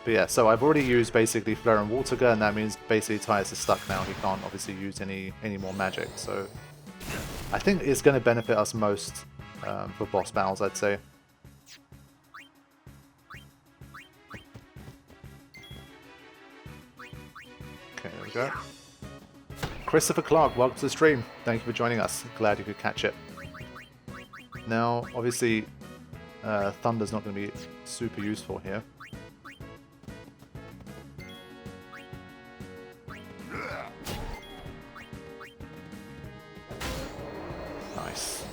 But yeah, so I've already used basically Flare and Water Gun, and that means basically Tyus is stuck now. He can't obviously use any more magic. So I think it's going to benefit us most for boss battles, I'd say. Okay, there we go. Christopher Clark, welcome to the stream. Thank you for joining us. Glad you could catch it. Now, obviously, Thunder's not going to be super useful here. Nice.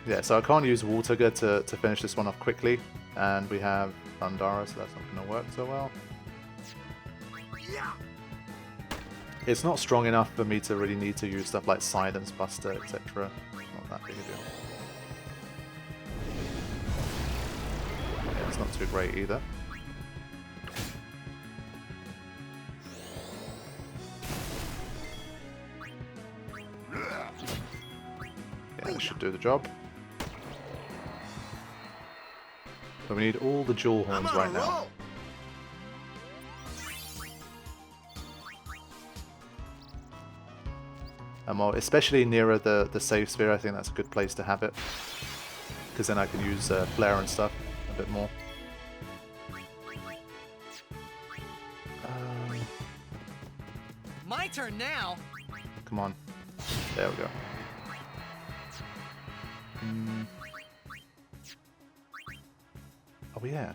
Yeah, so I can't use Water Gun to finish this one off quickly, and we have Thundara, so that's not going to work so well. It's not strong enough for me to really need to use stuff like Silence Buster, etc. Not that big a deal. Yeah, it's not too great either. Yeah, this should do the job. But we need all the jewel horns right now. Well, especially nearer the save sphere, I think that's a good place to have it. Because then I can use flare and stuff a bit more. My turn now. Come on. There we go. Oh yeah.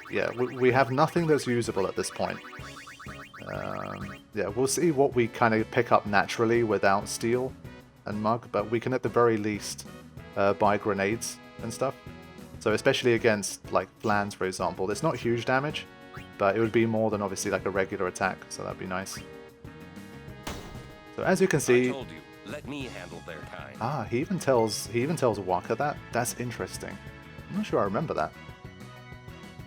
Yeah, we have nothing that's usable at this point. Yeah, we'll see what we kind of pick up naturally without steel and mug, but we can at the very least buy grenades and stuff. So especially against like Flans, for example, it's not huge damage, but it would be more than obviously like a regular attack, so that'd be nice. So as you can see, I told you, let me handle their kind. Ah, he even tells Waka that. That's interesting. I'm not sure I remember that.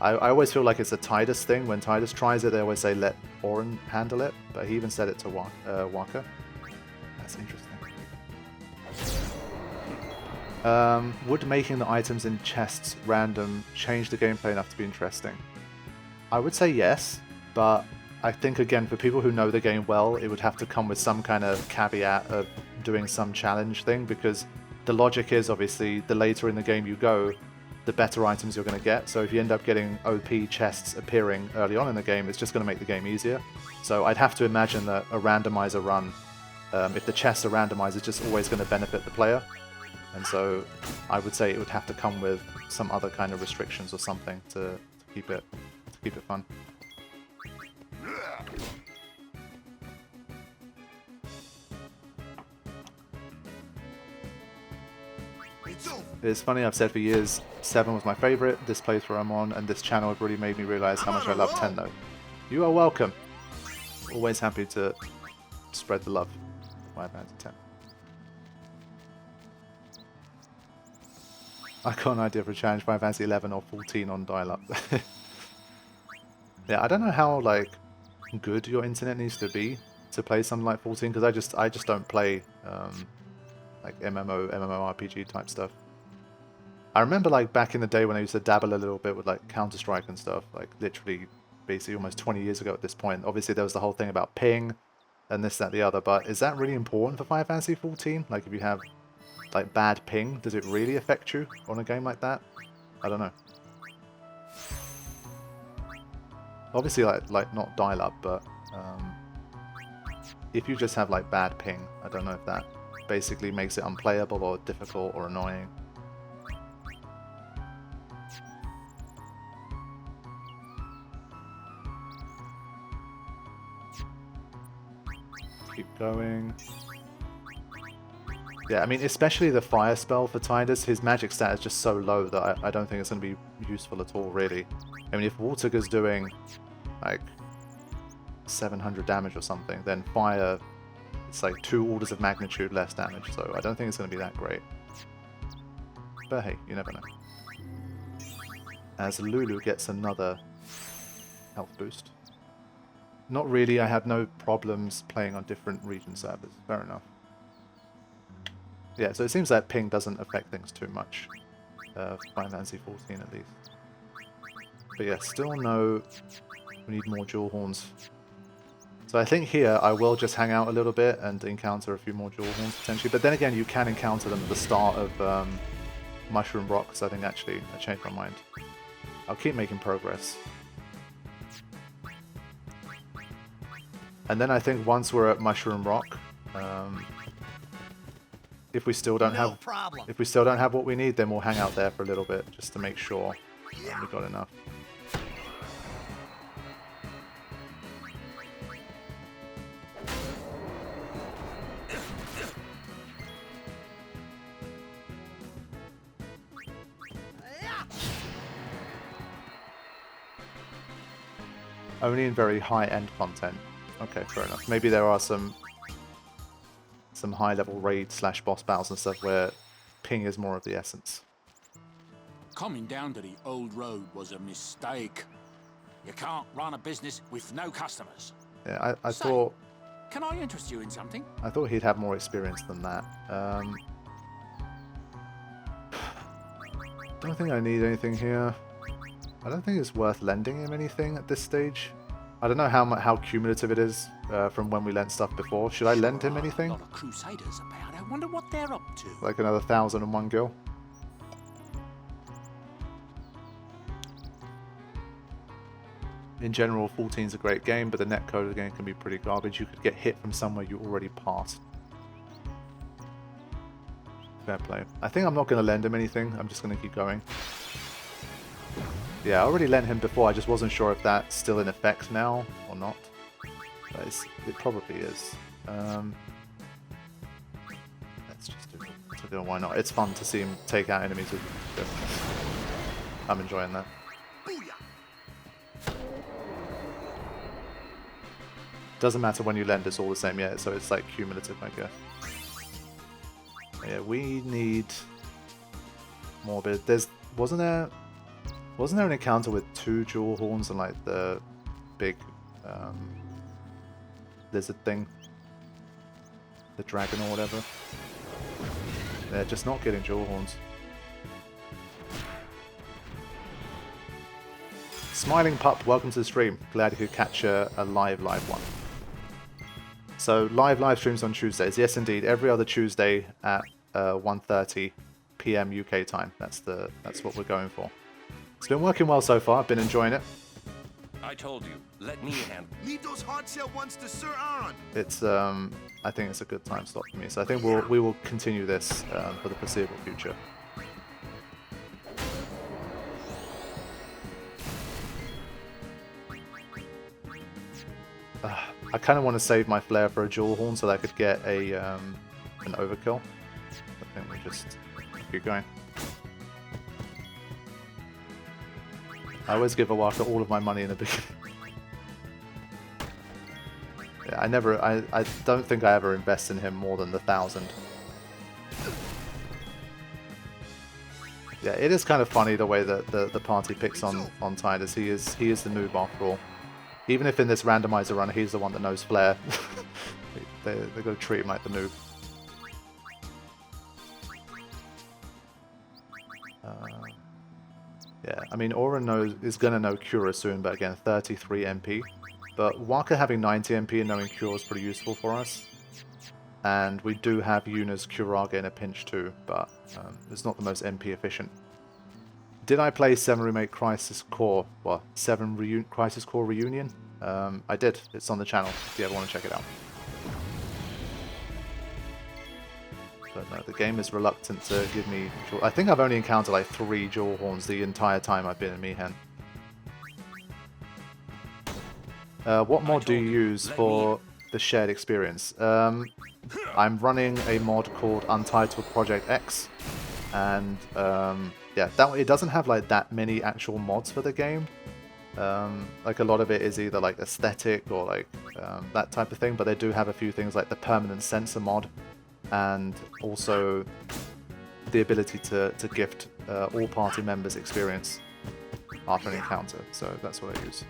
I always feel like it's a Tidus thing. When Tidus tries it, they always say let Auron handle it, but he even said it to Waka. That's interesting. Would making the items in chests random change the gameplay enough to be interesting? I would say yes, but I think again for people who know the game well, it would have to come with some kind of caveat of doing some challenge thing, because the logic is obviously the later in the game you go, the better items you're going to get. So if you end up getting OP chests appearing early on in the game, it's just going to make the game easier. So I'd have to imagine that a randomizer run, if the chests are randomized, it's just always going to benefit the player. And so I would say it would have to come with some other kind of restrictions or something to keep it fun. It's funny, I've said for years, 7 was my favourite, this playthrough I'm on, and this channel have really made me realise how much I love 10 though. You are welcome. Always happy to spread the love. Final Fantasy 10. I got an idea for a challenge, Final Fantasy 11 or 14 on dial-up. Yeah, I don't know how like good your internet needs to be to play something like 14, because I just don't play like MMORPG type stuff. I remember like back in the day when I used to dabble a little bit with like Counter-Strike and stuff, like literally basically almost 20 years ago at this point. Obviously there was the whole thing about ping and this, that, the other, but is that really important for Final Fantasy 14? Like if you have like bad ping, does it really affect you on a game like that? I don't know. Obviously like not dial-up, but if you just have like bad ping, I don't know if that basically makes it unplayable or difficult or annoying. Keep going. Yeah, I mean, especially the fire spell for Tidus, his magic stat is just so low that I don't think it's going to be useful at all, really. I mean, if Waterga's doing, like, 700 damage or something, then fire, it's like 2 orders of magnitude less damage, so I don't think it's going to be that great. But hey, you never know. As Lulu gets another health boost. Not really, I had no problems playing on different region servers, fair enough. Yeah, so it seems that ping doesn't affect things too much. Final Fantasy 14 at least. But yeah, still no... We need more jewel horns. So I think here I will just hang out a little bit and encounter a few more jewel horns potentially. But then again, you can encounter them at the start of Mushroom Rock, so I think actually I changed my mind. I'll keep making progress. And then I think once we're at Mushroom Rock, if we still don't have what we need, then we'll hang out there for a little bit just to make sure we got enough. Only in very high-end content. Okay, fair enough. Maybe there are some high-level raid / boss battles and stuff where ping is more of the essence. Coming down to the old road was a mistake. You can't run a business with no customers. Yeah, I thought... Can I interest you in something? I thought he'd have more experience than that. Don't think I need anything here. I don't think it's worth lending him anything at this stage. I don't know how cumulative it is from when we lent stuff before. Should I lend him anything? A lot of crusaders about. I wonder what they're up to. Like another 1,001 gil? In general, 14 is a great game, but the netcode of the game can be pretty garbage. You could get hit from somewhere you already passed. Fair play. I think I'm not going to lend him anything. I'm just going to keep going. Yeah, I already lent him before. I just wasn't sure if that's still in effect now or not. But it probably is. Let's just do it. Why not? It's fun to see him take out enemies with weapons. I'm enjoying that. Doesn't matter when you lend, it's all the same, yeah, so it's like cumulative, I guess. Yeah, we need more bit. Wasn't there an encounter with 2 jewel horns and like the big lizard thing? The dragon or whatever? They're just not getting jewel horns. Smiling Pup, welcome to the stream. Glad you could catch a live one. So live streams on Tuesdays. Yes, indeed. Every other Tuesday at 1:30 p.m. UK time. That's what we're going for. It's been working well so far. I've been enjoying it. I told you, let me handle. Leave those hard shell ones to Sir Aaron. It's I think it's a good time slot for me. So I think we will continue this for the foreseeable future. I kind of want to save my flare for a jewel horn so that I could get a an overkill. I think we just keep going. I always give Awaka all of my money in the beginning. Yeah, I don't think I ever invest in him more than the 1,000. Yeah, it is kind of funny the way that the party picks on Tidus. He is the noob after all. Even if in this randomizer run he's the one that knows Flare, they're going to treat him like the noob. Yeah, I mean Aura is going to know Cura soon, but again 33 MP. But Waka having 90 MP and knowing Cura is pretty useful for us. And we do have Yuna's Curaga in a pinch too, but it's not the most MP efficient. Did I play 7 Remake Crisis Core? Well, 7 Crisis Core Reunion? I did. It's on the channel if you ever want to check it out. But no, the game is reluctant to give me... I think I've only encountered like 3 jewel horns the entire time I've been in Mihen. What mod do you use for the shared experience? I'm running a mod called Untitled Project X. And... yeah, it doesn't have like that many actual mods for the game. Like a lot of it is either like aesthetic or like that type of thing, but they do have a few things like the permanent sensor mod and also the ability to gift all party members experience after an encounter. So that's what I use.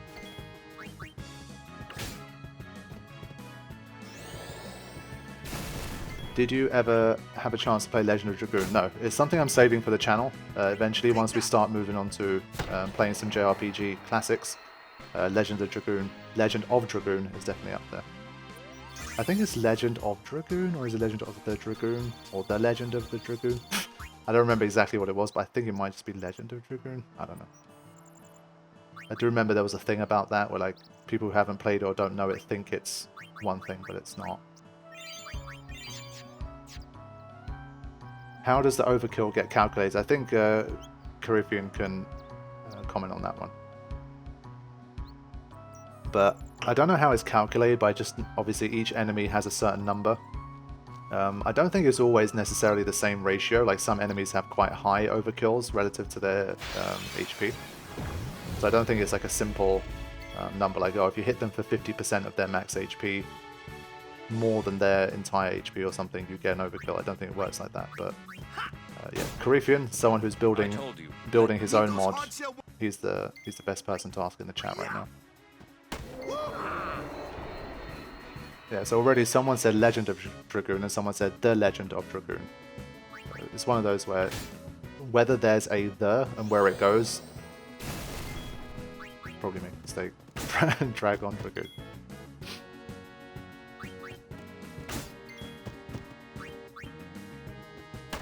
Did you ever have a chance to play Legend of Dragoon? No, it's something I'm saving for the channel. Eventually, once we start moving on to playing some JRPG classics, Legend of Dragoon is definitely up there. I think it's Legend of Dragoon, or is it Legend of the Dragoon, or The Legend of the Dragoon? I don't remember exactly what it was, but I think it might just be Legend of Dragoon. I don't know. I do remember there was a thing about that where like people who haven't played or don't know it think it's one thing, but it's not. How does the overkill get calculated? I think Caribbean can comment on that one. But I don't know how it's calculated, but just obviously each enemy has a certain number. I don't think it's always necessarily the same ratio, like some enemies have quite high overkills relative to their HP. So I don't think it's like a simple number like, oh, if you hit them for 50% of their max HP, more than their entire HP or something, you get an overkill. I don't think it works like that, but yeah. Carifian, someone who's building his own mod, he's the best person to ask in the chat right now. Yeah, so already someone said Legend of Dragoon and someone said The Legend of Dragoon. It's one of those where whether there's a the and where it goes, probably make a mistake. Dragon Dragoon.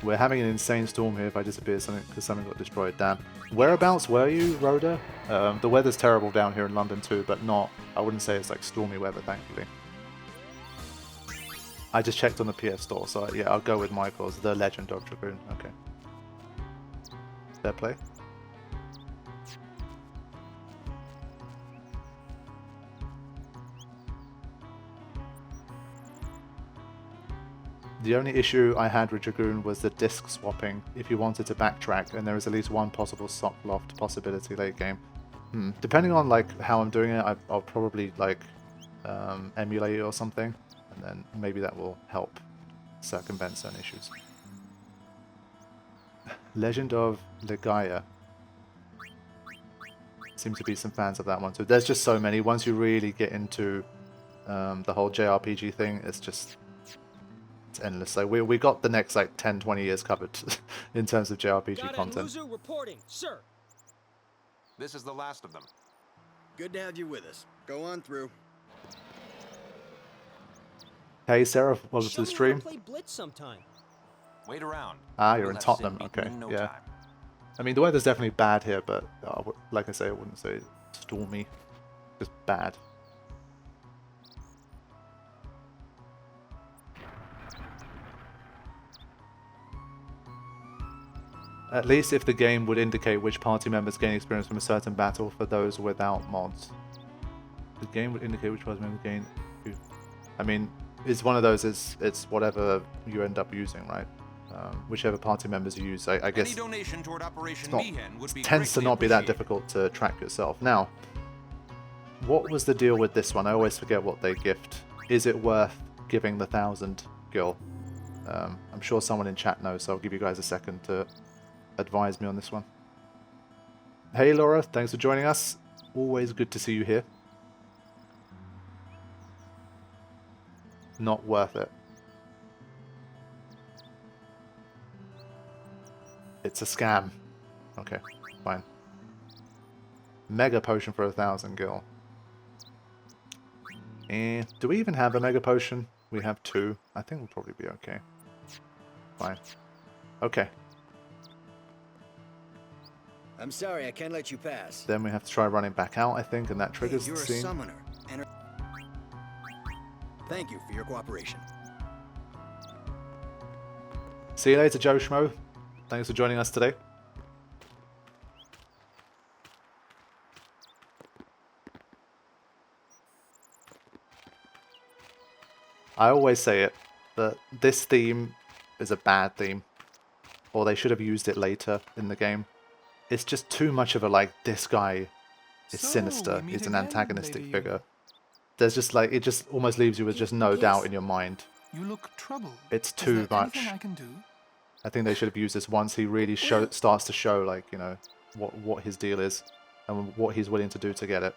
We're having an insane storm here if I disappear because something got destroyed. Damn. Whereabouts were you, Rhoda? The weather's terrible down here in London too, but not, I wouldn't say it's like stormy weather, thankfully. I just checked on the PS Store, so yeah, I'll go with Michael's The Legend of Dragoon. Okay. Fair play. The only issue I had with Dragoon was the disc swapping if you wanted to backtrack, and there is at least one possible sock loft possibility late game. Depending on like how I'm doing it, I'll probably like emulate it or something, and then maybe that will help circumvent certain issues. Legend of Legaia. Seem to be some fans of that one too. There's just so many. Once you really get into the whole JRPG thing, it's endless. So we got the next like 10-20 years covered in terms of JRPG content. Reporting, sir. This is the last of them. Good to have you with us. Go on through. Hey Sarah, welcome to the stream. Play Blitz sometime. Wait around. Ah, you're in Tottenham. Okay, yeah. I mean, the weather's definitely bad here, but like I say, I wouldn't say stormy. Just bad. At least if the game would indicate which party members gain experience from a certain battle for those without mods. The game would indicate which party members gain... I mean, it's one of those, it's whatever you end up using, right? Whichever party members you use, I guess it tends to not be that difficult to track yourself. Now, what was the deal with this one? I always forget what they gift. Is it worth giving the 1,000 gil? I'm sure someone in chat knows, so I'll give you guys a second to advise me on this one. Hey Laura, thanks for joining us. Always good to see you here. Not worth it. It's a scam. Okay, fine. Mega potion for 1,000 gil. Do we even have a mega potion? We have 2. I think we'll probably be okay. Fine. Okay. I'm sorry, I can't let you pass. Then we have to try running back out, I think, and that triggers the scene. You're a summoner. Thank you for your cooperation. See you later, Joe Schmo. Thanks for joining us today. I always say it, but this theme is a bad theme. Or they should have used it later in the game. It's just too much of a, like, this guy is sinister, he's an antagonistic figure. There's just, like, it just almost leaves you with just no doubt in your mind. You look troubled. It's too much. I can do? I think they should have used this once he really starts to show, like, you know, what his deal is and what he's willing to do to get it.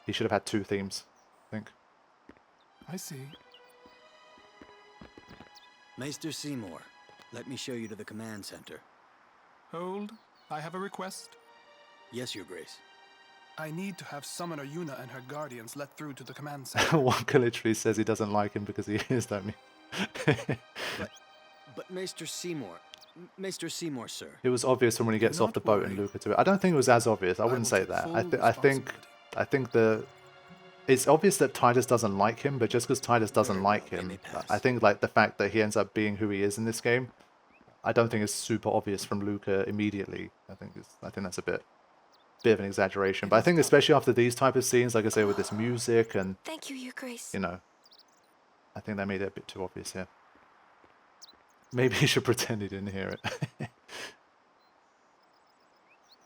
He should have had 2 themes, I think. I see. Maester Seymour, let me show you to the command center. Hold. I have a request. Yes, Your Grace. I need to have Summoner Yuna and her guardians let through to the command center. Wonka literally says he doesn't like him because he is, don't he? But Maester Seymour... Maester Seymour, sir. It was obvious from when he gets off the boat and Luca to it. I don't think it was as obvious. I wouldn't say that. I think it's obvious that Titus doesn't like him, but just because Titus doesn't like him, I think like the fact that he ends up being who he is in this game, I don't think it's super obvious from Luca immediately. I think that's a bit of an exaggeration. But I think especially after these type of scenes, like I say, with this music and Thank you, Your Grace. you know, I think they made it a bit too obvious here. Maybe he should pretend he didn't hear it.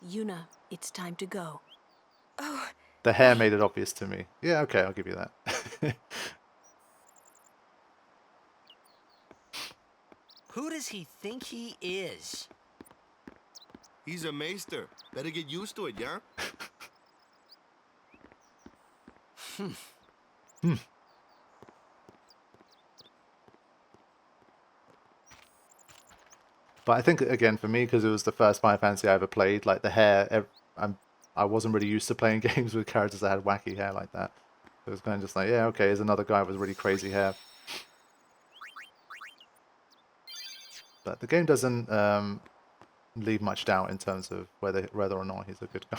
Yuna, it's time to go. Oh. The hair made it obvious to me. Yeah, okay, I'll give you that. Who does he think he is? He's a maester. Better get used to it, yeah? But I think, again, for me, because it was the first Final Fantasy I ever played, like the hair, I wasn't really used to playing games with characters that had wacky hair like that. It was kind of just like, yeah, okay, here's another guy with really crazy hair. But the game doesn't leave much doubt in terms of whether or not he's a good guy.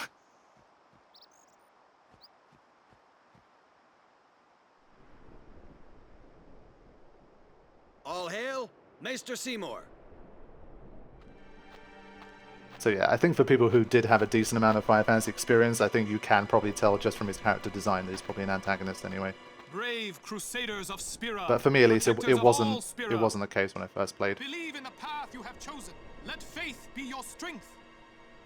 All hail, Maester Seymour. So yeah, I think for people who did have a decent amount of Final Fantasy experience, I think you can probably tell just from his character design that he's probably an antagonist anyway. Brave Crusaders of Spira. But for me at least, it wasn't Spira. the case when I first played. Believe in the path you have chosen. Let faith be your strength.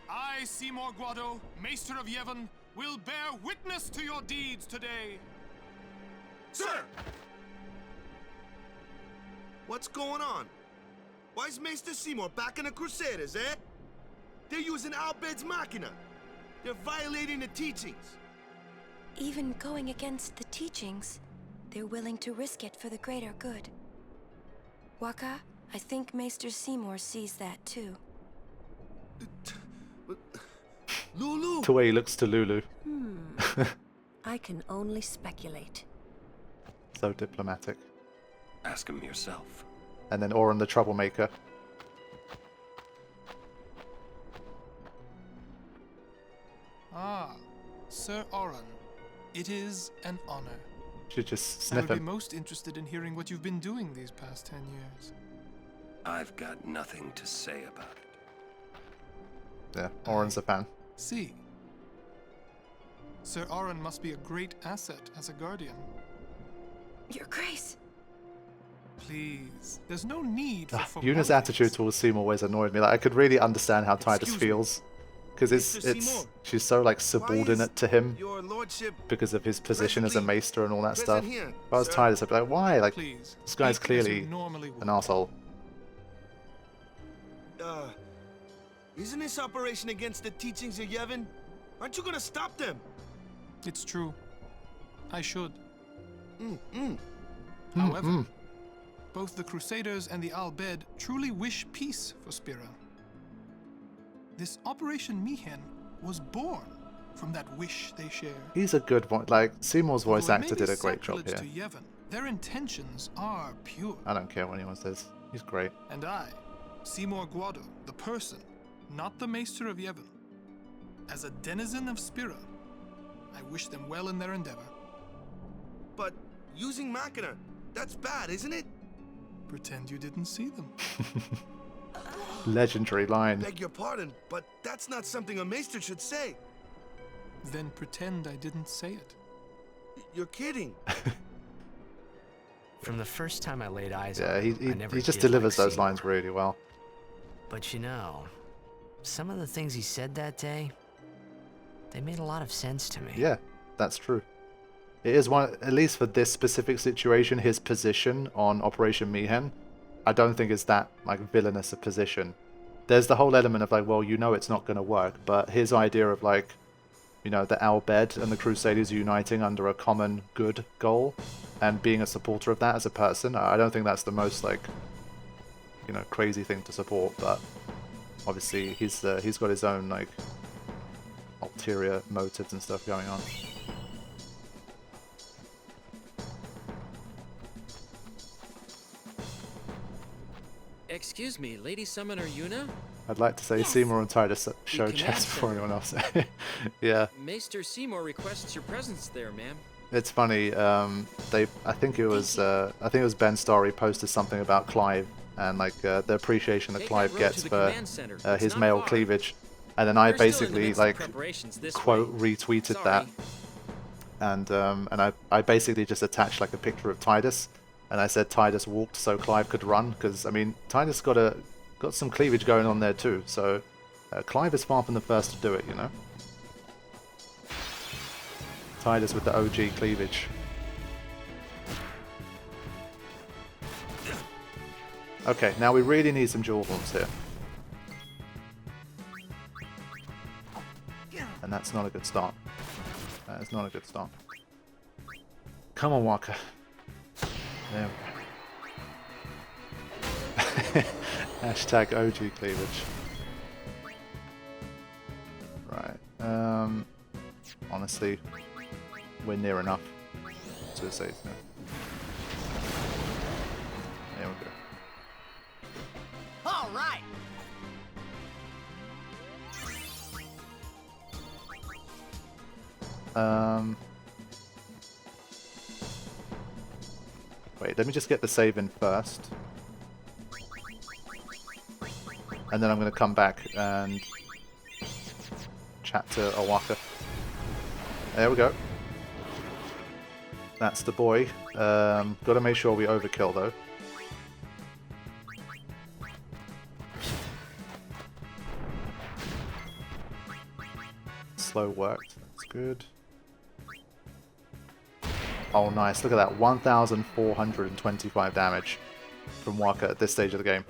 I, Seymour Guado, Maester of Yevon, will bear witness to your deeds today. Sir! What's going on? Why is Maester Seymour backing the Crusaders, eh? They're using Albed's Machina. They're violating the teachings. Even going against the teachings, they're willing to risk it for the greater good. Waka, I think Maester Seymour sees that too. Lulu! The way he looks to Lulu. I can only speculate. So diplomatic. Ask him yourself. And then Auron the troublemaker. Ah, Sir Auron, it is an honor. Should just I sniff would be him. most interested in hearing what you've been doing these past 10 years. I've got nothing to say about it. Yeah, Auron's a fan. See. Sir Auron must be a great asset as a guardian. Your Grace. Please, there's no need for Yuna's formalities. attitude towards Seymour always annoyed me. Like I could really understand how Titus Excuse me. feels, because Mr. Seymour, she's so like subordinate to him Your lordship because of his position as a presently maester and all that present stuff. here, If I was sir. Titus, I'd be like, why? Like Please, this guy's speak as you clearly normally would. an asshole. Isn't this operation against the teachings of Yevon? Aren't you gonna stop them? It's true. I should. Mm-mm. However, both the Crusaders and the Al-Bed truly wish peace for Spira. This Operation Mihen was born from that wish they share. He's a good one. Like Seymour's voice Although it actor may be did a great job sacrilege here. to Yevon, their intentions are pure. I don't care what anyone says. He's great. And I, Seymour Guado, the person, not the Maester of Yevon, as a denizen of Spira, I wish them well in their endeavor. But using Machina, that's bad, isn't it? Pretend you didn't see them. Legendary line. Beg your pardon, but that's not something a maester should say. Then pretend I didn't say it. You're kidding. From the first time I laid eyes Yeah, on he him, I never just did delivers like those Seymour. lines really well. But you know, some of the things he said that day, they made a lot of sense to me. Yeah, that's true. It is one, at least for this specific situation, his position on Operation Mihen, I don't think it's that like villainous a position. There's the whole element of like, well, you know it's not going to work, but his idea of like, you know, the Al-Bed and the Crusaders uniting under a common good goal and being a supporter of that as a person, I don't think that's the most like you know, crazy thing to support, but obviously he's got his own like ulterior motives and stuff going on. Excuse me, Lady Summoner Yuna? I'd like to say Seymour and Titus show chess before anyone else. Yeah. Maester Seymour requests your presence there, ma'am. It's funny. I think it was Ben Starry posted something about Clive and like the appreciation that Clive gets for his male cleavage, and then I basically like quote retweeted that, and I basically just attached like a picture of Titus, and I said Titus walked so Clive could run, because I mean Titus got some cleavage going on there too, so Clive is far from the first to do it, you know. Titus with the OG cleavage. Okay, now we really need some dual forms here. And that's not a good start. That is not a good start. Come on, Walker. There we go. Hashtag OG cleavage. Right. Honestly, we're near enough to say no. There we go. All right. Wait, let me just get the save in first. And then I'm going to come back and chat to Owaka. There we go. That's the boy. Got to make sure we overkill though. Slow worked. That's good. Oh, nice. Look at that. 1,425 damage from Waka at this stage of the game.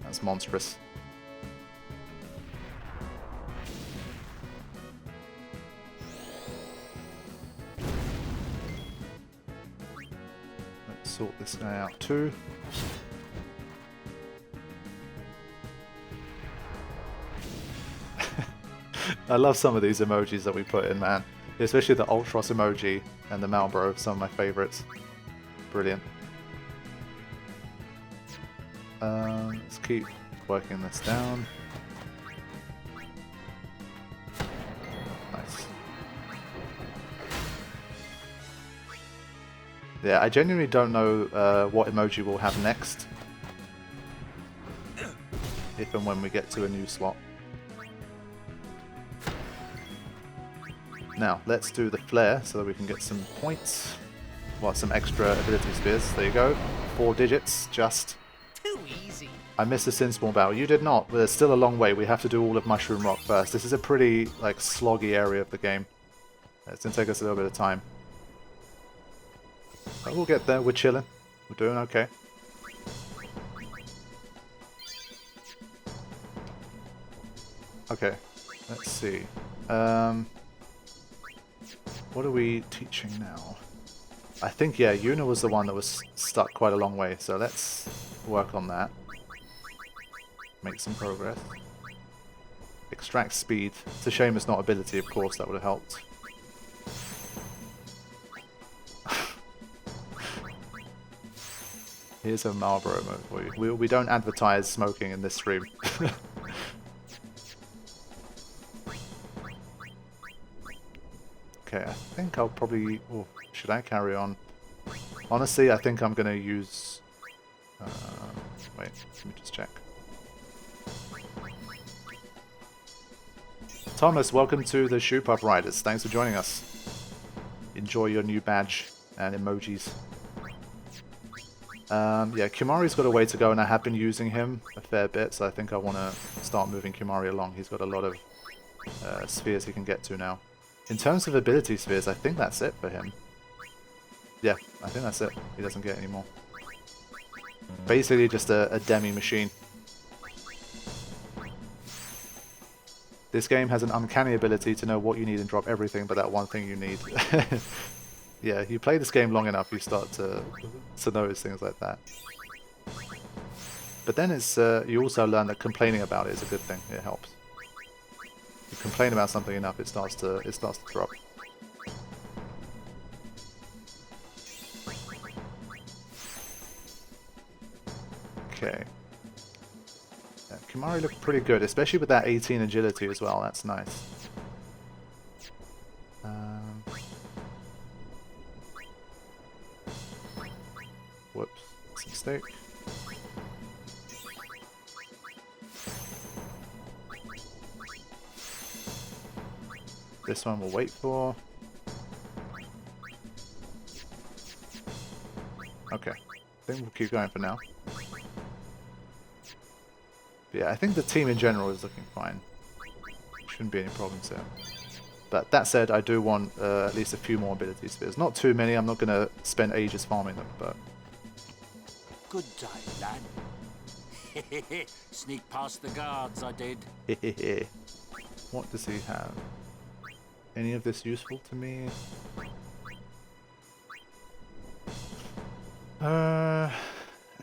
That's monstrous. Let's sort this guy out too. I love some of these emojis that we put in, man. Especially the Ultros emoji and the Malboro, some of my favorites. Brilliant. Let's keep working this down. Nice. Yeah, I genuinely don't know what emoji we'll have next. If and when we get to a new slot. Now, let's do the flare so that we can get some points. Well, some extra ability spears. There you go. 4 digits, just. Too easy. I missed the Sinspawn battle. You did not. There's still a long way. We have to do all of Mushroom Rock first. This is a pretty, like, sloggy area of the game. It's going to take us a little bit of time. But we'll get there. We're chilling. We're doing okay. Okay. Let's see. What are we teaching now? I think, yeah, Yuna was the one that was stuck quite a long way, so let's work on that. Make some progress. Extract speed. It's a shame it's not ability, of course, that would have helped. Here's a Marlboro mode for you. We don't advertise smoking in this stream. Okay, I think I'll probably... Oh, should I carry on? Honestly, I think I'm going to use... wait, let me just check. Thomas, welcome to the Shoe Pup Riders. Thanks for joining us. Enjoy your new badge and emojis. Yeah, Kimari's got a way to go, and I have been using him a fair bit, so I think I want to start moving Kimari along. He's got a lot of spheres he can get to now. In terms of ability spheres, I think that's it for him. Yeah, I think that's it. He doesn't get any more. Basically just a demi machine. This game has an uncanny ability to know what you need and drop everything but that one thing you need. Yeah, you play this game long enough, you start to notice things like that. But then it's you also learn that complaining about it is a good thing. It helps. You complain about something enough, it starts to drop. Okay. Yeah, Kimari looked pretty good, especially with that 18 agility as well. That's nice. Whoops, that's a mistake. This one we'll wait for. Okay, I think we'll keep going for now. But yeah, I think the team in general is looking fine. Shouldn't be any problems there. But that said, I do want at least a few more ability spheres. Not too many, I'm not going to spend ages farming them, but... Good day, lad. Sneak past the guards, I did. What does he have? Any of this useful to me?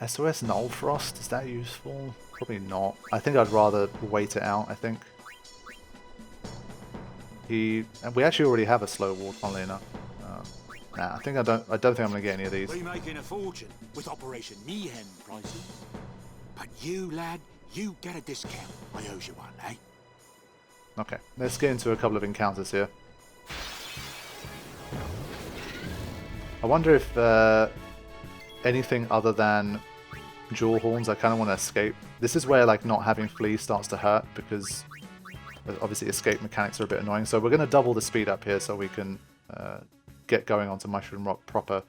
SOS Null Frost, is that useful? Probably not. I think I'd rather wait it out, I think. And we actually already have a slow ward, funnily enough. Nah, I don't think I'm gonna get any of these. We're making a fortune with Operation Mayhem prices. But you, lad, you get a discount. I owe you one, eh? Okay, let's get into a couple of encounters here. I wonder if anything other than jewel horns, I kind of want to escape. This is where like not having flee starts to hurt, because obviously escape mechanics are a bit annoying. So we're going to double the speed up here so we can get going onto Mushroom Rock proper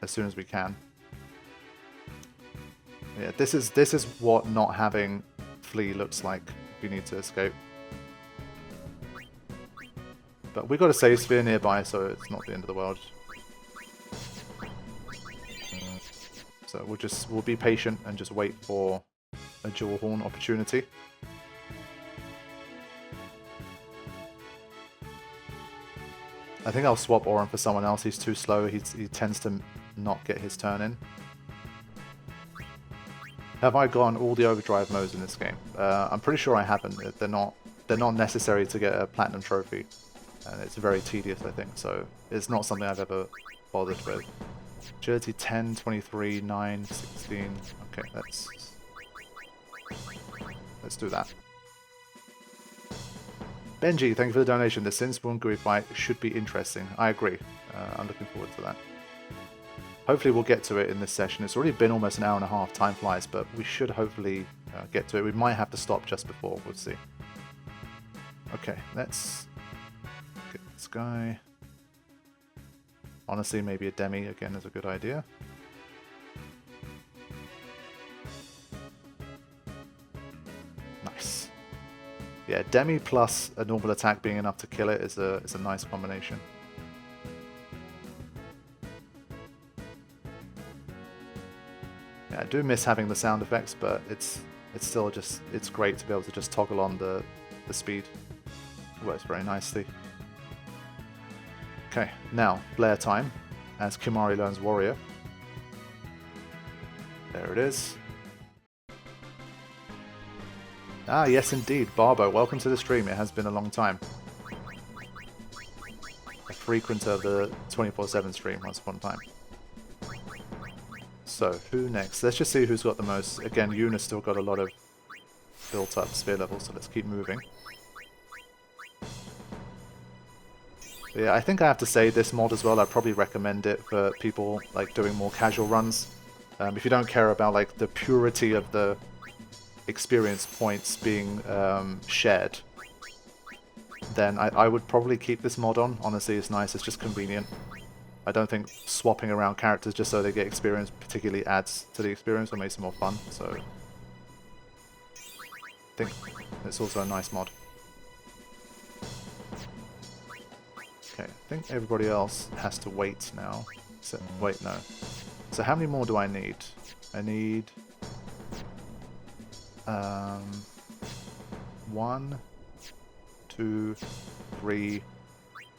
as soon as we can. Yeah, this is what not having flee looks like if you need to escape. But we got a save sphere nearby, so it's not the end of the world. So we'll be patient and just wait for a jewel horn opportunity. I think I'll swap Oren for someone else. He's too slow. He tends to not get his turn in. Have I gone all the overdrive modes in this game? I'm pretty sure I haven't. They're not necessary to get a platinum trophy, and it's very tedious, I think. So it's not something I've ever bothered with. Agility 10, 23, 9, 16. Okay, let's do that. Benji, thank you for the donation. The Sin Spawn GUI fight should be interesting. I agree. I'm looking forward to that. Hopefully we'll get to it in this session. It's already been almost an hour and a half. Time flies, but we should hopefully get to it. We might have to stop just before. We'll see. Okay, let's get this guy. Honestly, maybe a Demi again is a good idea. Nice. Yeah, Demi plus a normal attack being enough to kill it is a nice combination. Yeah, I do miss having the sound effects, but it's still just it's great to be able to just toggle on the speed. It works very nicely. Okay, now Blair time as Kimari learns Warrior. There it is. Ah, yes indeed, Barbo, welcome to the stream. It has been a long time. A frequenter of the 24/7 stream once upon a time. So, who next? Let's just see who's got the most. Again, Yuna's still got a lot of built up sphere levels, so let's keep moving. But yeah, I think I have to say this mod as well, I'd probably recommend it for people like doing more casual runs. If you don't care about like the purity of the experience points being shared, then I would probably keep this mod on. Honestly, it's nice, it's just convenient. I don't think swapping around characters just so they get experience particularly adds to the experience or makes it more fun, so I think it's also a nice mod. Okay, I think everybody else has to wait now. So, wait, no. So how many more do I need? I need 1, 2, 3.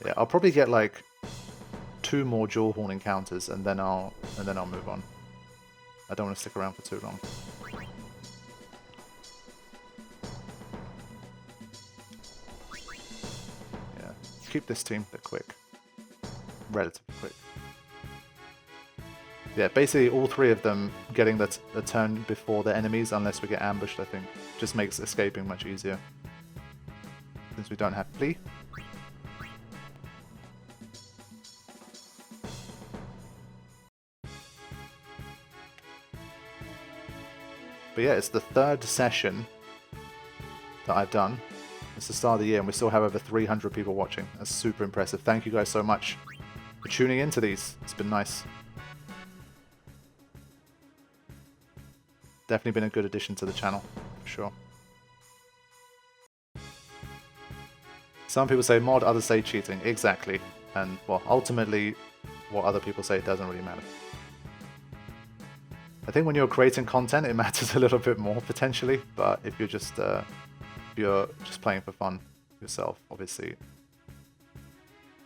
Yeah, I'll probably get like 2 more jewel horn encounters and then I'll move on. I don't want to stick around for too long. keep this team. They're quick. Relatively quick. Yeah, basically all three of them getting the turn before their enemies, unless we get ambushed, I think, just makes escaping much easier. Since we don't have flee. But yeah, it's the third session that I've done. It's the start of the year and we still have over 300 people watching. That's super impressive. Thank you guys so much for tuning into these. It's been nice. Definitely been a good addition to the channel, for sure. Some people say mod, others say cheating. Exactly. And, well, ultimately, what other people say doesn't really matter. I think when you're creating content, it matters a little bit more, potentially. But if you're just playing for fun yourself, obviously,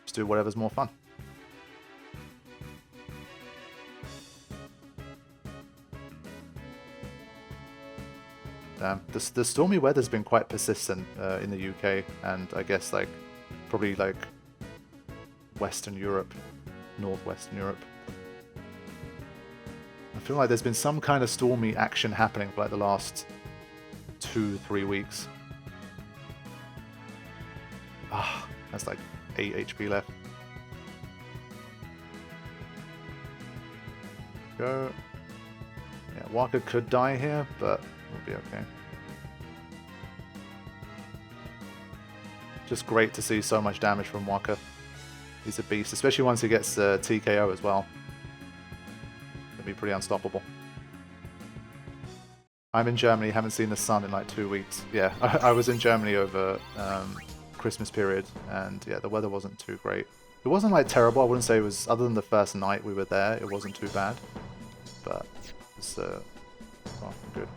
just do whatever's more fun. The stormy weather's been quite persistent in the UK, and I guess like probably like Western Europe, Northwestern Europe. I feel like there's been some kind of stormy action happening for like the last 2-3 weeks. Ah, that's like 8 HP left. Go. Yeah, Waka could die here, but we'll be okay. Just great to see so much damage from Waka. He's a beast, especially once he gets TKO as well. It'll be pretty unstoppable. I'm in Germany, haven't seen the sun in like 2 weeks. Yeah, I was in Germany over Christmas period, and yeah, the weather wasn't too great. It wasn't like terrible, I wouldn't say it was, other than the first night we were there, it wasn't too bad. But it's well, good.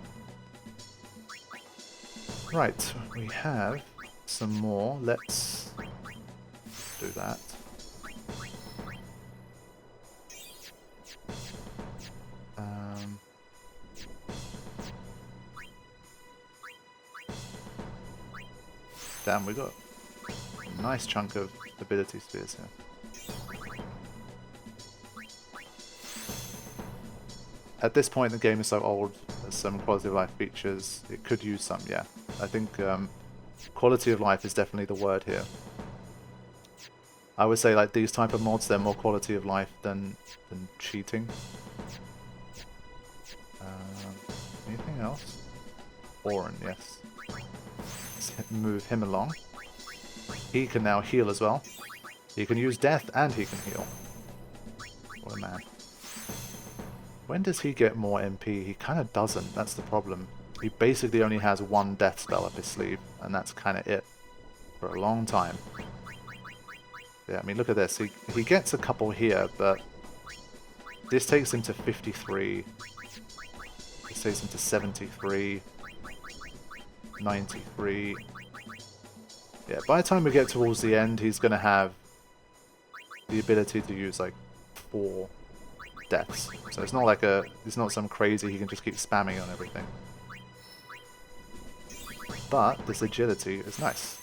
Right, we have some more. Let's do that. Damn, we got a nice chunk of ability spheres here. At this point, the game is so old, there's some quality of life features. It could use some, yeah. I think quality of life is definitely the word here. I would say like these type of mods, they're more quality of life than cheating. Anything else? Oren, yes. Let's move him along. He can now heal as well. He can use death and he can heal. What a man. When does he get more MP? He kind of doesn't, that's the problem. He basically only has one death spell up his sleeve, and that's kind of it. For a long time. Yeah, I mean, look at this. He gets a couple here, but this takes him to 53. This takes him to 73. 93. Yeah, by the time we get towards the end, he's going to have the ability to use like 4 deaths. So it's not like it's not some crazy he can just keep spamming on everything. But this agility is nice.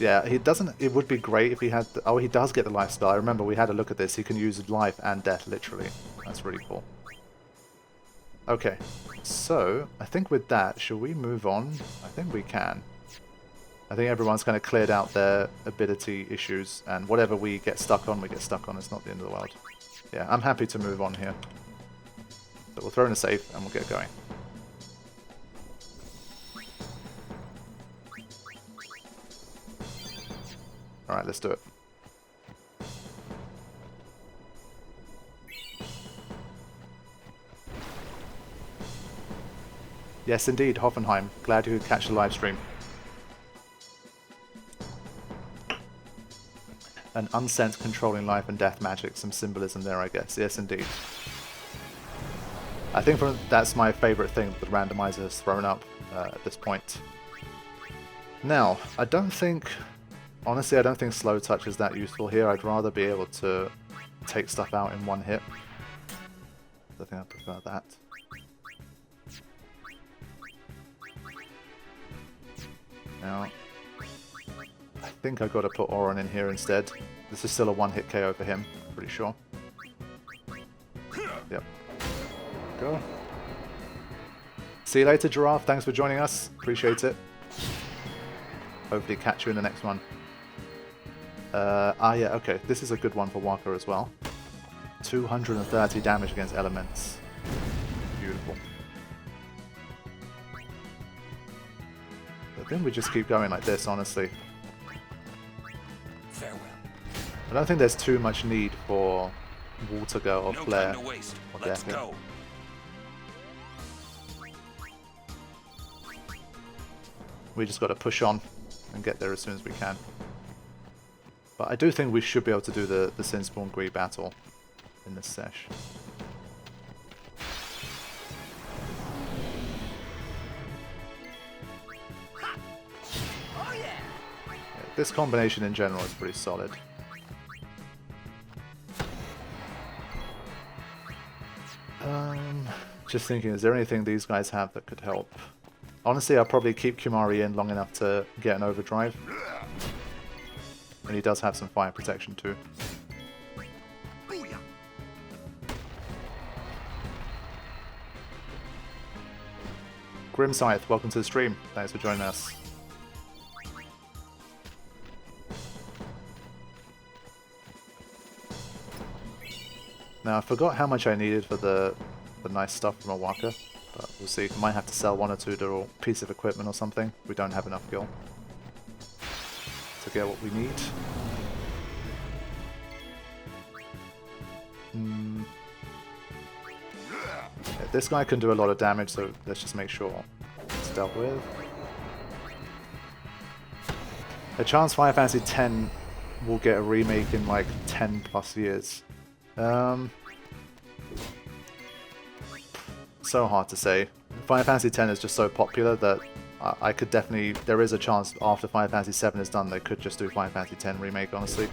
Yeah, he doesn't. It would be great if he had. Oh, he does get the life spell. I remember we had a look at this. He can use life and death literally. That's really cool. Okay, so I think with that, shall we move on? I think we can. I think everyone's kind of cleared out their ability issues, and whatever we get stuck on, we get stuck on. It's not the end of the world. Yeah, I'm happy to move on here. So we'll throw in a save and we'll get going. Alright, let's do it. Yes, indeed, Hoffenheim. Glad you could catch the live stream. An unsent controlling life and death magic. Some symbolism there, I guess. Yes, indeed. I think that's my favourite thing that the randomizer has thrown up at this point. Now, I don't think... Honestly, I don't think slow touch is that useful here. I'd rather be able to take stuff out in one hit. I think I prefer that. Now, I think I got to put Auron in here instead. This is still a one-hit KO for him, pretty sure. Yep. Go. See you later, Giraffe. Thanks for joining us. Appreciate it. Hopefully catch you in the next one. Yeah, okay. This is a good one for Waka as well. 230 damage against elements. Beautiful. I think we just keep going like this, honestly. Farewell. I don't think there's too much need for Water Girl or Flare. No time to waste. Let's go. We just got to push on and get there as soon as we can. But I do think we should be able to do the Sinspawn Gree battle in this sesh. Yeah, this combination in general is pretty solid. Just thinking, is there anything these guys have that could help? Honestly, I'll probably keep Kumari in long enough to get an overdrive. And he does have some fire protection too. Grim Scythe, welcome to the stream. Thanks for joining us. Now, I forgot how much I needed for the nice stuff from Awaka, but we'll see. We might have to sell one or two little piece of equipment or something. We don't have enough gil to get what we need. Yeah, this guy can do a lot of damage, so let's just make sure it's dealt with. A chance Final Fantasy X will get a remake in like 10 plus years. So hard to say. Final Fantasy X is just so popular that I could definitely... There is a chance after Final Fantasy VII is done they could just do Final Fantasy X Remake, honestly.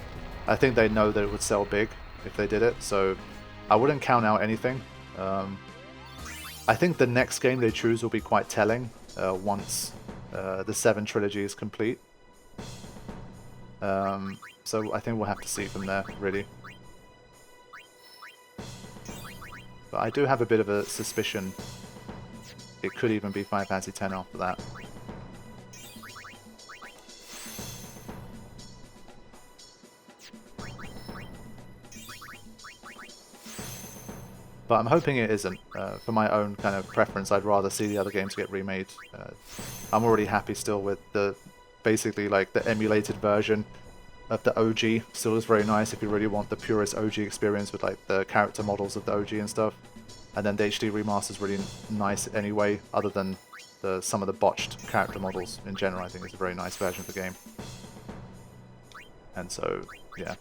I think they know that it would sell big if they did it, so I wouldn't count out anything. I think the next game they choose will be quite telling once the 7 trilogy is complete. So I think we'll have to see from there, really. But I do have a bit of a suspicion it could even be Final Fantasy X after that. But I'm hoping it isn't. For my own kind of preference, I'd rather see the other games get remade. I'm already happy still with the basically like the emulated version of the OG. Still is very nice if you really want the purest OG experience with like the character models of the OG and stuff. And then the HD remaster is really nice anyway, other than some of the botched character models in general. I think it's a very nice version of the game. And so, yeah,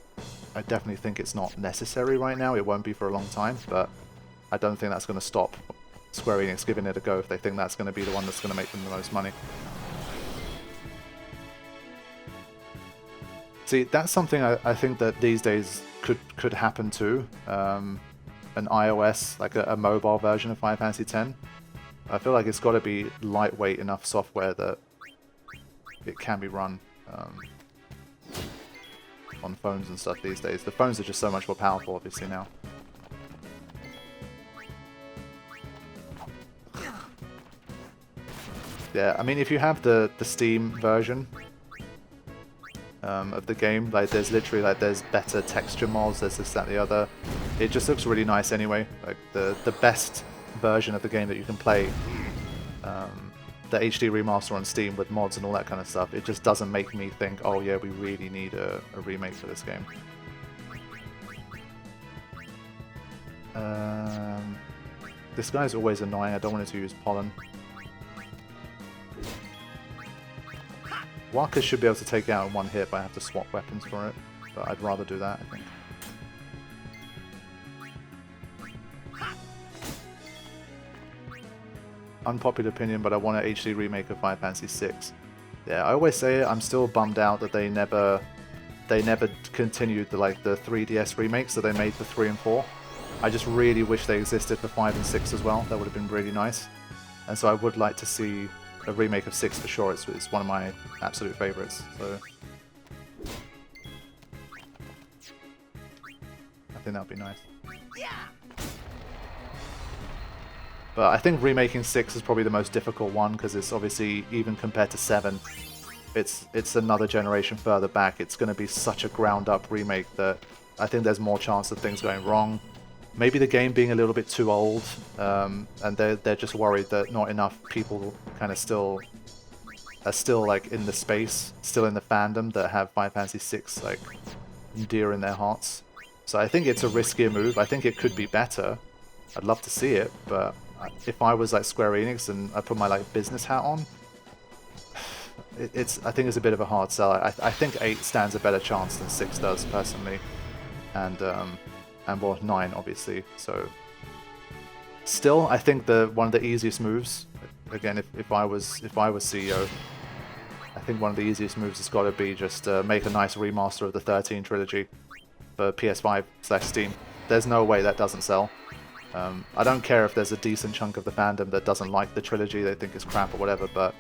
I definitely think it's not necessary right now. It won't be for a long time, but I don't think that's going to stop Square Enix giving it a go if they think that's going to be the one that's going to make them the most money. See, that's something I think that these days could happen too. An iOS, like a mobile version of Final Fantasy X. I feel like it's got to be lightweight enough software that it can be run on phones and stuff these days. The phones are just so much more powerful, obviously, now. Yeah, I mean, if you have the Steam version of the game, like there's literally like there's better texture mods, there's this, that, and the other. It just looks really nice anyway. Like the best version of the game that you can play, the HD remaster on Steam with mods and all that kind of stuff. It just doesn't make me think, oh yeah, we really need a remake for this game. This guy's always annoying. I don't want it to use pollen. Waka should be able to take it out in one hit, but I have to swap weapons for it. But I'd rather do that, I think. Unpopular opinion, but I want an HD remake of Final Fantasy VI. Yeah, I always say it, I'm still bummed out that they never continued the 3DS remakes that they made for 3 and 4. I just really wish they existed for 5 and 6 as well. That would have been really nice. And so I would like to see a remake of 6 for sure. It's one of my absolute favorites. So I think that would be nice. But I think remaking 6 is probably the most difficult one because it's obviously, even compared to 7, it's another generation further back. It's going to be such a ground-up remake that I think there's more chance of things going wrong. Maybe the game being a little bit too old, and they're just worried that not enough people kind of are still like in the space, still in the fandom that have Final Fantasy VI like dear in their hearts. So I think it's a riskier move. I think it could be better. I'd love to see it, but if I was like Square Enix and I put my like business hat on, I think it's a bit of a hard sell. I think 8 stands a better chance than 6 does personally, and well, 9 obviously. So still, I think one of the easiest moves, again, if I was CEO, I think one of the easiest moves has got to be just make a nice remaster of the 13 trilogy for PS5/Steam. There's no way that doesn't sell. I don't care if there's a decent chunk of the fandom that doesn't like the trilogy, they think it's crap or whatever, but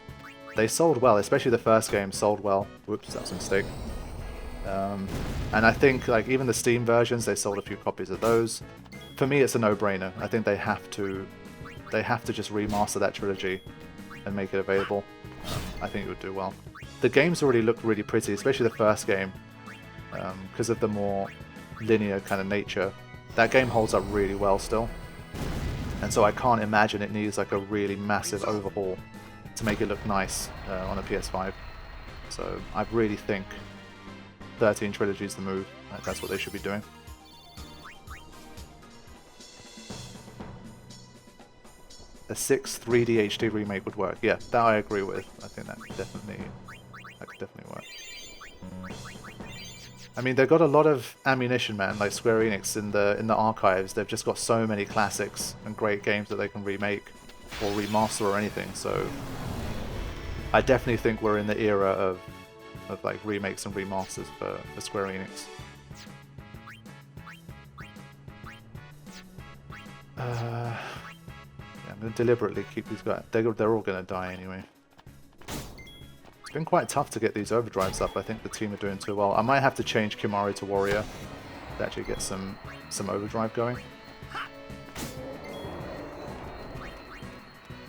they sold well, especially the first game sold well. Whoops, that was a mistake. And I think like even the Steam versions, they sold a few copies of those. For me, it's a no-brainer. I think they have to just remaster that trilogy and make it available. I think it would do well. The games already look really pretty, especially the first game, because of the more linear kind of nature. That game holds up really well still, and so I can't imagine it needs like a really massive overhaul to make it look nice on a PS5. So I really think 13 trilogy is the move. That's what they should be doing. A 6 3D HD remake would work. Yeah, that I agree with. I think that could definitely work. I mean, they've got a lot of ammunition, man. Like Square Enix in the archives, they've just got so many classics and great games that they can remake or remaster or anything. So I definitely think we're in the era of like remakes and remasters for Square Enix. Yeah, I'm going to deliberately keep these guys. They're all going to die anyway. It's been quite tough to get these overdrives up. I think the team are doing too well. I might have to change Kimari to Warrior to actually get some overdrive going.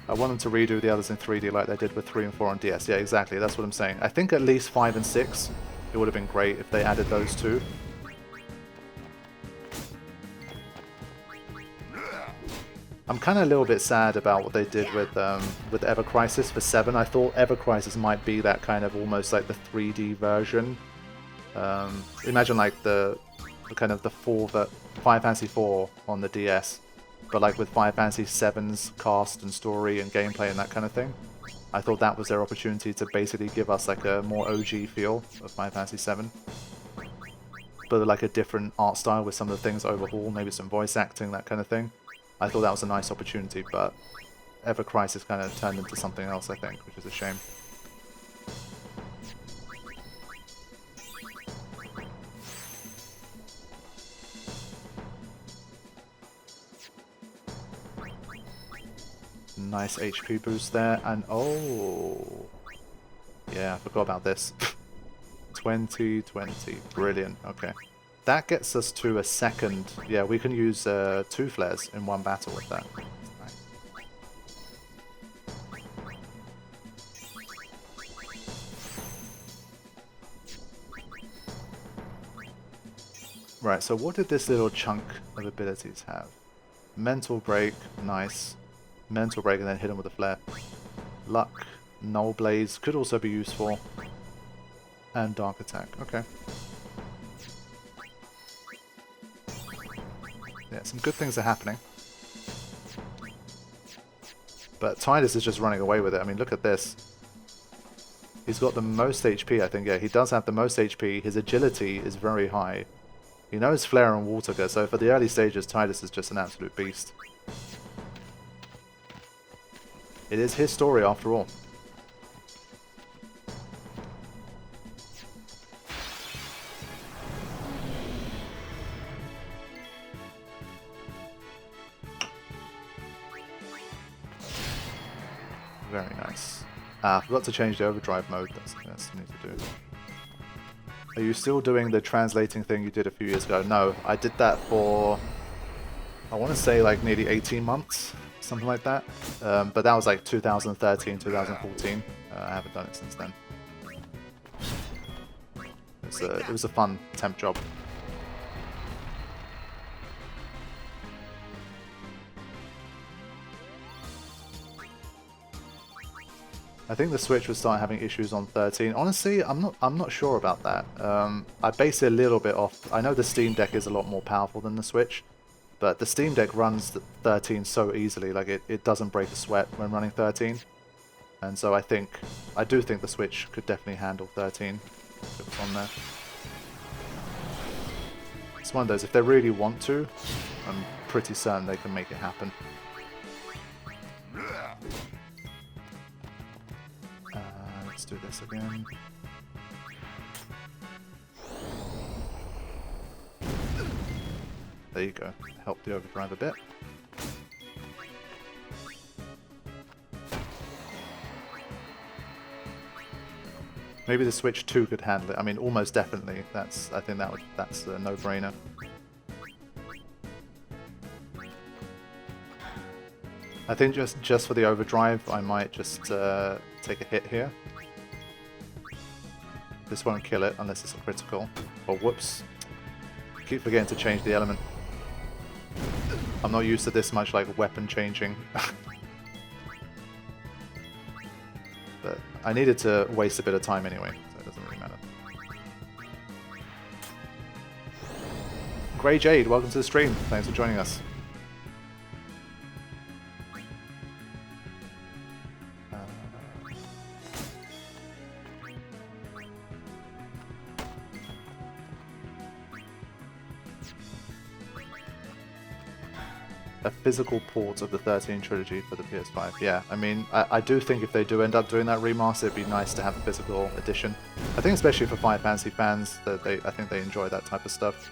I want them to redo the others in 3D like they did with 3 and 4 on DS. Yeah, exactly. That's what I'm saying. I think at least 5 and 6, it would have been great if they added those two. I'm kind of a little bit sad about what they did with Ever Crisis for 7. I thought Ever Crisis might be that kind of almost like the 3D version. Imagine like the kind of the Final Fantasy 4 on the DS, but like with Final Fantasy 7's cast and story and gameplay and that kind of thing. I thought that was their opportunity to basically give us like a more OG feel of Final Fantasy 7. But like a different art style with some of the things overhauled, maybe some voice acting, that kind of thing. I thought that was a nice opportunity, but Ever Crisis kind of turned into something else, I think, which is a shame. Nice HP boost there, and oh, yeah, I forgot about this. 2020, brilliant. Okay, that gets us to a second. Yeah, we can use 2 flares in one battle with that. Nice. Right, so what did this little chunk of abilities have? Mental Break, nice. Mental Break and then hit him with a flare. Luck, Null Blaze could also be useful. And Dark Attack, okay. Yeah, some good things are happening. But Tidus is just running away with it. I mean, look at this. He's got the most HP, I think. Yeah, he does have the most HP. His agility is very high. He knows Flare and Water, so for the early stages, Tidus is just an absolute beast. It is his story after all. Very nice. I forgot to change the overdrive mode. That's something I still need to do. Are you still doing the translating thing you did a few years ago? No, I did that for, I want to say like nearly 18 months, something like that. But that was like 2013, 2014. I haven't done it since then. It was a fun temp job. I think the Switch would start having issues on 13. Honestly, I'm not sure about that. I base it a little bit off. I know the Steam Deck is a lot more powerful than the Switch, but the Steam Deck runs 13 so easily. Like it doesn't break a sweat when running 13, and so I do think the Switch could definitely handle 13 if it was on there. It's one of those. If they really want to, I'm pretty certain they can make it happen. Let's do this again. There you go. Help the overdrive a bit. Maybe the Switch 2 could handle it. I mean, almost definitely. I think that's a no-brainer. I think just for the overdrive, I might just take a hit here. This won't kill it unless it's a critical. Oh, whoops. I keep forgetting to change the element. I'm not used to this much like weapon changing. But I needed to waste a bit of time anyway, so it doesn't really matter. Grey Jade, welcome to the stream. Thanks for joining us. A physical port of the 13 trilogy for the PS5. Yeah, I mean, I do think if they do end up doing that remaster, it'd be nice to have a physical edition. I think especially for Final Fantasy fans, that I think they enjoy that type of stuff.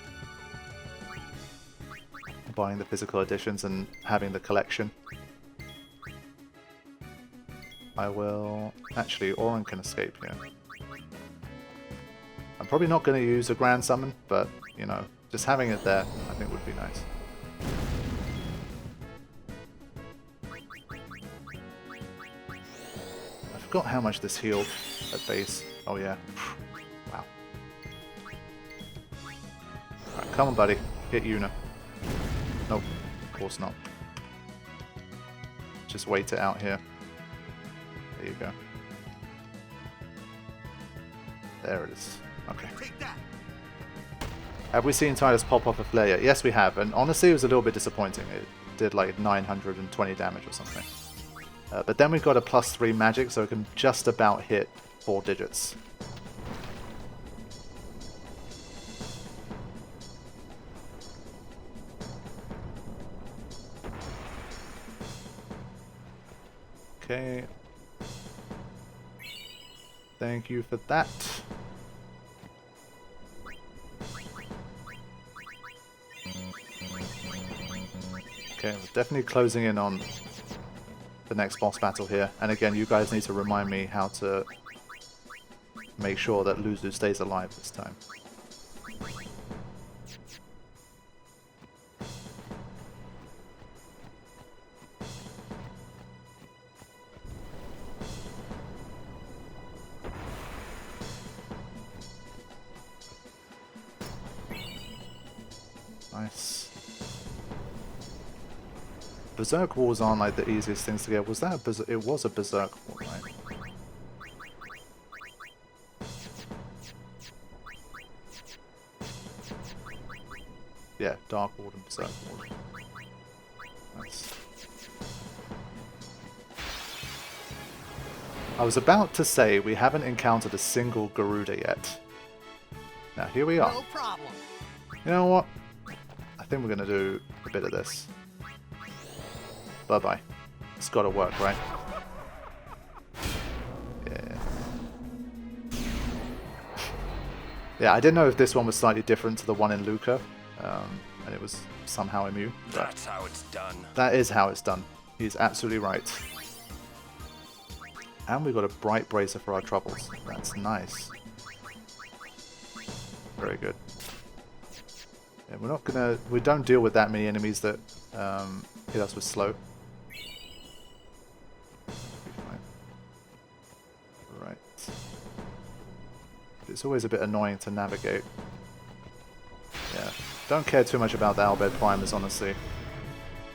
Buying the physical editions and having the collection. I will... Actually, Auron can escape here. I'm probably not going to use a Grand Summon, but, you know, just having it there, I think would be nice. I forgot how much this healed at base. Oh yeah. Wow. Alright, come on buddy. Hit Una. Nope. Of course not. Just wait it out here. There you go. There it is. Okay. Have we seen Tidus pop off a flare yet? Yes we have, and honestly it was a little bit disappointing. It did like 920 damage or something. But then we've got a +3 magic, so it can just about hit 4 digits. Okay. Thank you for that. Okay, we're definitely closing in on the next boss battle here, and again you guys need to remind me how to make sure that Luzu stays alive this time. Nice. Berserk Wars aren't like the easiest things to get. Was that a Berserk? It was a Berserk War, right? Yeah, Dark Ward and Berserk Ward. Nice. I was about to say we haven't encountered a single Garuda yet. Now here we are. No problem. You know what? I think we're gonna do a bit of this. Bye-bye. It's gotta work, right? Yeah. Yeah, I didn't know if this one was slightly different to the one in Luca, and it was somehow immune. That's how it's done. That is how it's done. He's absolutely right. And we got a bright bracer for our troubles. That's nice. Very good. Yeah, we're not gonna... We don't deal with that many enemies that hit us with slow. Right. It's always a bit annoying to navigate. Yeah. Don't care too much about the Albed primers, honestly.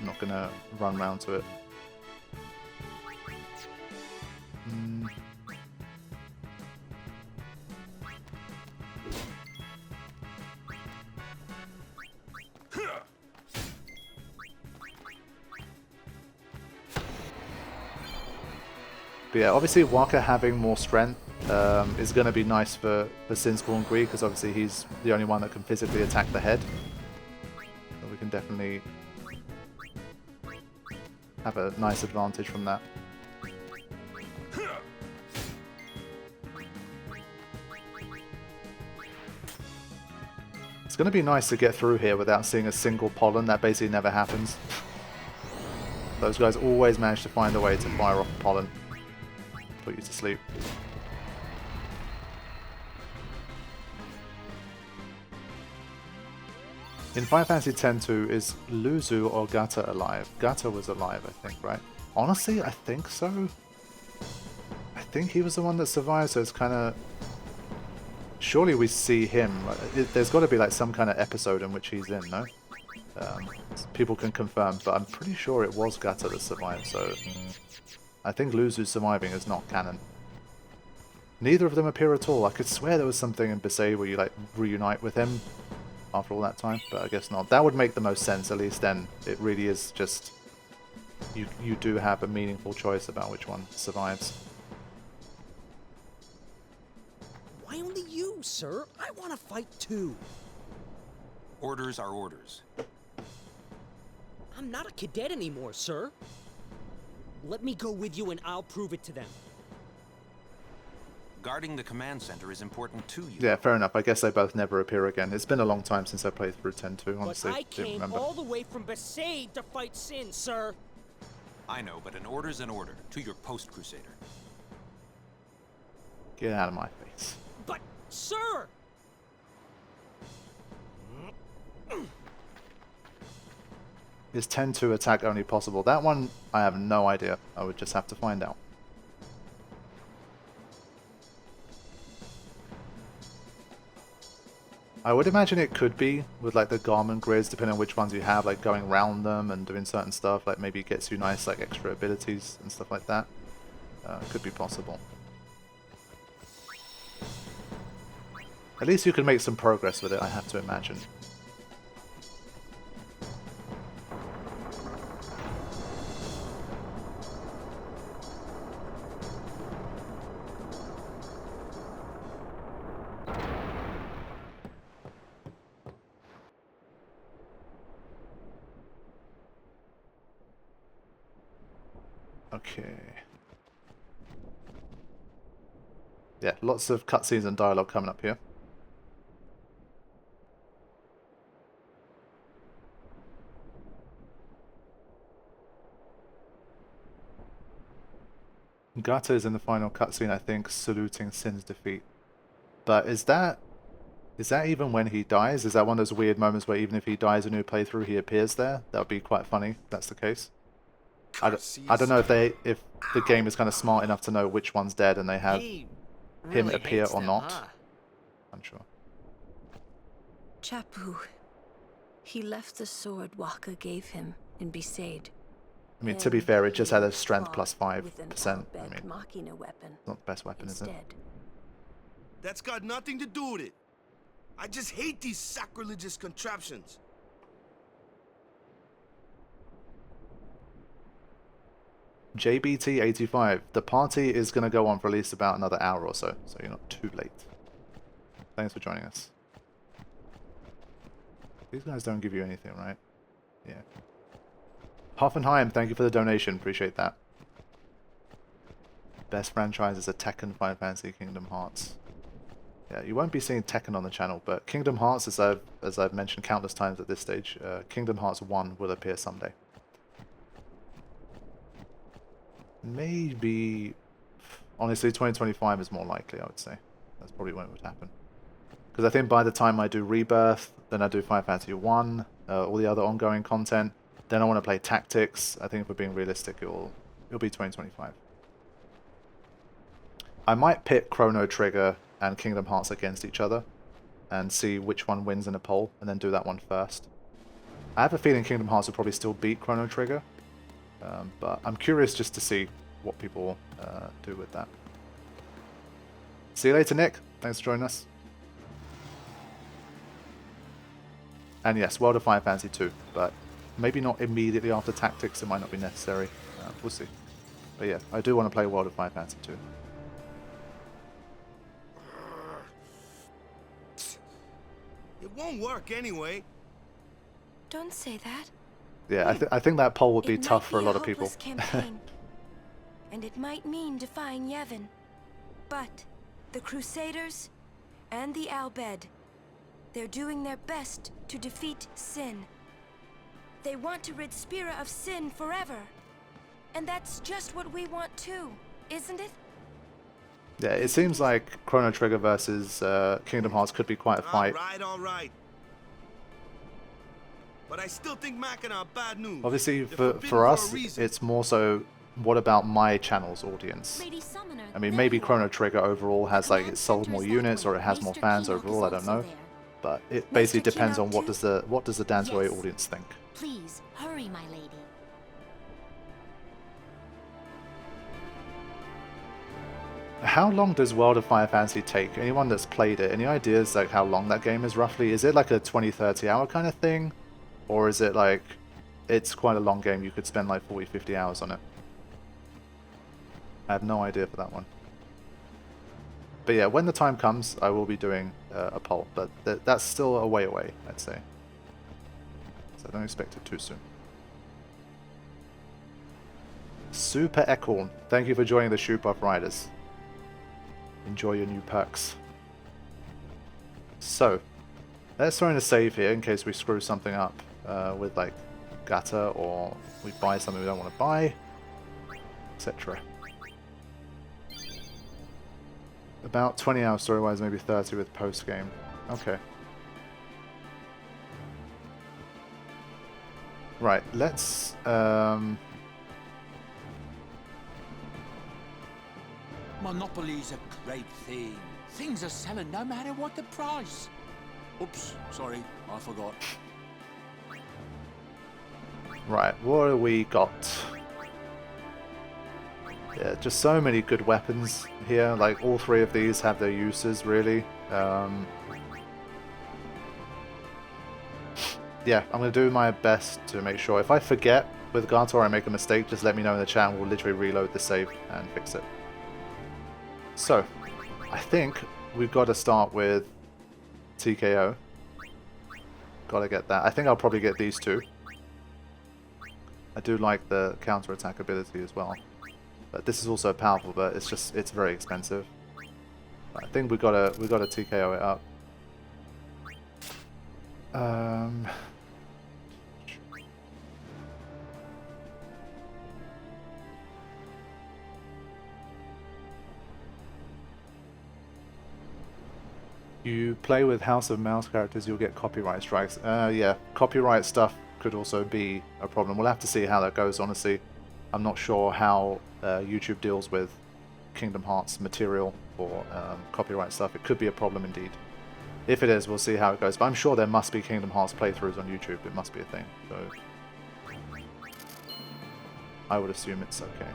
I'm not gonna run round to it. But yeah, obviously Waka having more strength is going to be nice for Sinspawn Greed, because obviously he's the only one that can physically attack the head. So we can definitely have a nice advantage from that. It's going to be nice to get through here without seeing a single pollen. That basically never happens. Those guys always manage to find a way to fire off pollen. Put you to sleep. In Final Fantasy X-2, is Luzu or Gata alive? Gata was alive, I think, right? Honestly, I think so. I think he was the one that survived, so it's kind of... Surely we see him. There's got to be like some kind of episode in which he's in, no? People can confirm, but I'm pretty sure it was Gata that survived, so... I think Luzu surviving is not canon. Neither of them appear at all. I could swear there was something in Besaid where you like reunite with him after all that time, but I guess not. That would make the most sense, at least then. It really is just... You do have a meaningful choice about which one survives. Why only you, sir? I want to fight too. Orders are orders. I'm not a cadet anymore, sir. Let me go with you and I'll prove it to them. Guarding the command center is important to you. Yeah, fair enough. I guess they both never appear again. It's been a long time since I played through 10-2, honestly. But I came all the way from Besaid to fight Sin, sir. I know, but an order's an order. To your post, Crusader. Get out of my face. But, sir! Is 10-2 attack only possible? That one, I have no idea. I would just have to find out. I would imagine it could be with like the Garmin grids, depending on which ones you have, like going around them and doing certain stuff, like maybe it gets you nice like extra abilities and stuff like that. Could be possible. At least you can make some progress with it, I have to imagine. Okay. Yeah, lots of cutscenes and dialogue coming up here. Gata is in the final cutscene, I think, saluting Sin's defeat. But is that even when he dies? Is that one of those weird moments where even if he dies in a new playthrough, he appears there? That would be quite funny if that's the case. I don't know if the game is kind of smart enough to know which one's dead and they have him appear or not. Huh? Unsure. Chapu. He left the sword Waka gave him in Besaid. I mean, to be fair, it just had a strength plus 5%. I mean, weapon not the best weapon, instead. Is it? That's got nothing to do with it. I just hate these sacrilegious contraptions. JBT85. The party is going to go on for at least about another hour or so you're not too late. Thanks for joining us. These guys don't give you anything, right? Yeah. Hoffenheim, thank you for the donation. Appreciate that. Best franchise is a Tekken, Final Fantasy, Kingdom Hearts. Yeah, you won't be seeing Tekken on the channel, but Kingdom Hearts, as I've mentioned countless times at this stage, Kingdom Hearts 1 will appear someday. Maybe honestly, 2025 is more likely, I would say. That's probably when it would happen. Because I think by the time I do Rebirth, then I do Final Fantasy 1, all the other ongoing content, then I want to play Tactics. I think if we're being realistic, it'll be 2025. I might pit Chrono Trigger and Kingdom Hearts against each other and see which one wins in a poll, and then do that one first. I have a feeling Kingdom Hearts will probably still beat Chrono Trigger, but I'm curious just to see what people do with that. See you later, Nick. Thanks for joining us. And yes, World of Final Fantasy 2, but maybe not immediately after Tactics. It might not be necessary. We'll see. But yeah, I do want to play World of Final Fantasy 2. It won't work anyway. Don't say that. Yeah, I think that poll would be It tough might for a be lot of hopeless people. campaign, and it might mean defying Yevon. But the Crusaders and the Al Bhed, they're doing their best to defeat sin. They want to rid Spira of sin forever. And that's just what we want too, isn't it? Yeah, it seems like Chrono Trigger versus Kingdom Hearts could be quite a fight. All right. But I still think Machina are bad news. Obviously, for us, it's more so, what about my channel's audience? I mean, maybe Chrono Trigger overall has, like, it sold more units, or it has more fans overall, I don't know. But it basically depends on what does the Dansg08 audience think. Please, hurry, my lady. How long does World of Final Fantasy take? Anyone that's played it, any ideas like how long that game is roughly? Is it like a 20-30 hour kind of thing? Or is it like, it's quite a long game, you could spend like 40-50 hours on it? I have no idea for that one. But yeah, when the time comes, I will be doing a poll, but that's still a way away, I'd say. So don't expect it too soon. Super Ecorn, thank you for joining the Shoot Buff Riders. Enjoy your new perks. So, let's throw in a save here in case we screw something up with like Gata, or we buy something we don't want to buy, etc. About 20 hours story-wise, maybe 30 with post-game. Okay. Right, let's... Monopoly's a great thing. Things are selling no matter what the price. Oops, sorry, I forgot. Right, what do we got? Yeah, just so many good weapons here. Like, all three of these have their uses, really. Yeah, I'm going to do my best to make sure. If I forget with Gata or I make a mistake, just let me know in the chat and we'll literally reload the save and fix it. So, I think we've got to start with TKO. Gotta get that. I think I'll probably get these two. I do like the counter-attack ability as well. But this is also powerful, but it's very expensive. I think we gotta TKO it up. You play with House of Mouse characters, you'll get copyright strikes. Yeah, copyright stuff could also be a problem. We'll have to see how that goes, honestly. I'm not sure how YouTube deals with Kingdom Hearts material for copyright stuff. It could be a problem indeed. If it is, we'll see how it goes. But I'm sure there must be Kingdom Hearts playthroughs on YouTube. It must be a thing. So I would assume it's okay.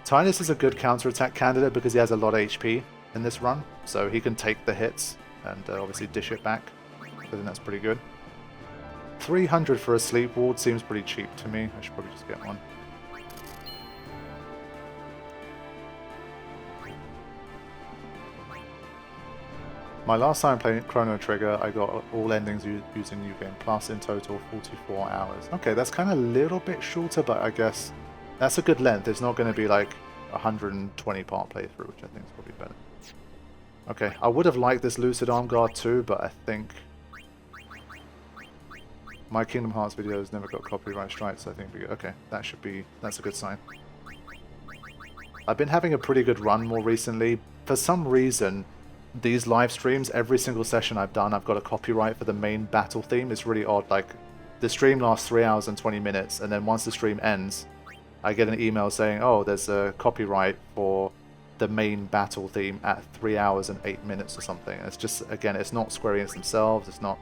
Tidus is a good counterattack candidate because he has a lot of HP in this run. So he can take the hits and obviously dish it back. I think that's pretty good. 300 for a sleep ward seems pretty cheap to me. I should probably just get one. My last time playing Chrono Trigger, I got all endings using New Game Plus, in total 44 hours. Okay, that's kind of a little bit shorter, but I guess that's a good length. It's not going to be like 120 part playthrough, which I think is probably better. Okay, I would have liked this Lucid Arm Guard too, but I think my Kingdom Hearts videos never got copyright strikes, so I think we go. Okay, that's a good sign. I've been having a pretty good run more recently. For some reason, these live streams, every single session I've done, I've got a copyright for the main battle theme. It's really odd. Like, the stream lasts 3 hours and 20 minutes, and then once the stream ends, I get an email saying, oh, there's a copyright for the main battle theme at 3 hours and 8 minutes or something. And it's just, again, it's not Square Enix themselves. It's not.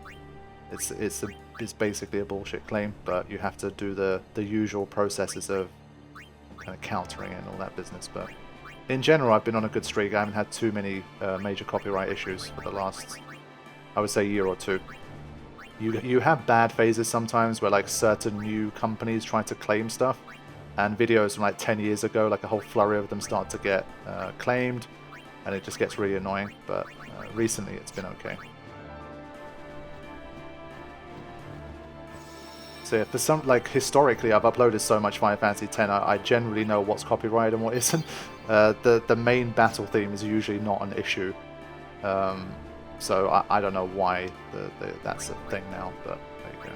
It's basically a bullshit claim, but you have to do the usual processes of kind of countering it and all that business. But in general, I've been on a good streak. I haven't had too many major copyright issues for the last, I would say, year or two. You have bad phases sometimes where like certain new companies try to claim stuff, and videos from like 10 years ago, like a whole flurry of them start to get claimed, and it just gets really annoying. But recently, it's been okay. So yeah, for some, like historically, I've uploaded so much Final Fantasy X, I generally know what's copyrighted and what isn't. The main battle theme is usually not an issue, so I don't know why that's a thing now, but there you go.